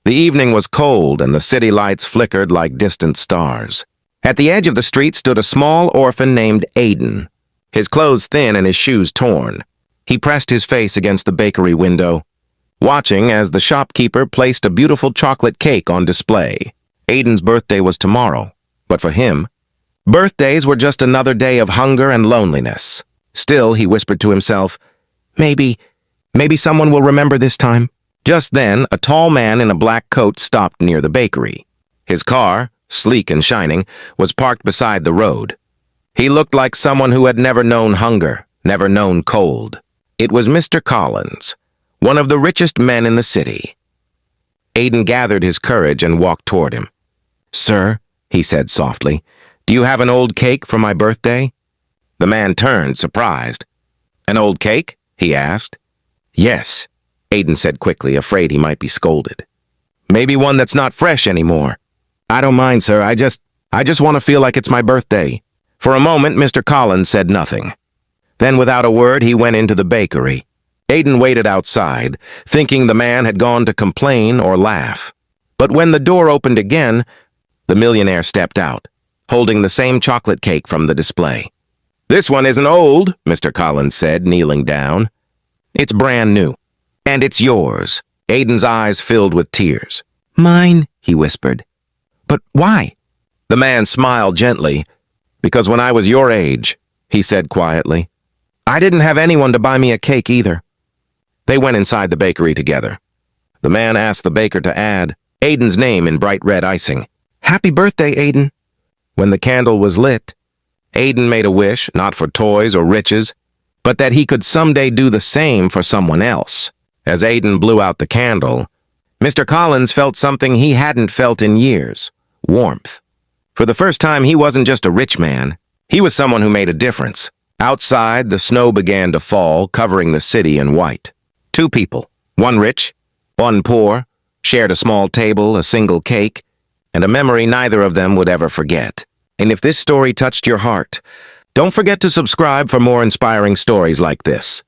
The evening was cold and the city lights flickered like distant stars. At the edge of the street stood a small orphan named Aiden, his clothes thin and his shoes torn. He pressed his face against the bakery window, watching as the shopkeeper placed a beautiful chocolate cake on display. Aiden's birthday was tomorrow, but for him, birthdays were just another day of hunger and loneliness. Still, he whispered to himself, Maybe someone will remember this time. Just then, a tall man in a black coat stopped near the bakery. His car, sleek and shining, was parked beside the road. He looked like someone who had never known hunger, never known cold. It was Mr. Collins, one of the richest men in the city. Aiden gathered his courage and walked toward him. "Sir," he said softly, "do you have an old cake for my birthday?" The man turned, surprised. "An old cake?" he asked. "Yes," Aiden said quickly, afraid he might be scolded. "Maybe one that's not fresh anymore." "I don't mind, sir. I just want to feel like it's my birthday." For a moment, Mr. Collins said nothing. Then, without a word, he went into the bakery. Aiden waited outside, thinking the man had gone to complain or laugh. But when the door opened again, the millionaire stepped out, holding the same chocolate cake from the display. "This one isn't old," Mr. Collins said, kneeling down. "It's brand new. And it's yours." Aiden's eyes filled with tears. "Mine," he whispered. "But why?" The man smiled gently. "Because when I was your age," he said quietly, "I didn't have anyone to buy me a cake either." They went inside the bakery together. The man asked the baker to add Aiden's name in bright red icing. "Happy birthday, Aiden." When the candle was lit, Aiden made a wish, not for toys or riches, but that he could someday do the same for someone else. As Aiden blew out the candle, Mr. Collins felt something he hadn't felt in years: warmth. For the first time, he wasn't just a rich man. He was someone who made a difference. Outside, the snow began to fall, covering the city in white. Two people, one rich, one poor, shared a small table, a single cake, and a memory neither of them would ever forget. And if this story touched your heart, don't forget to subscribe for more inspiring stories like this.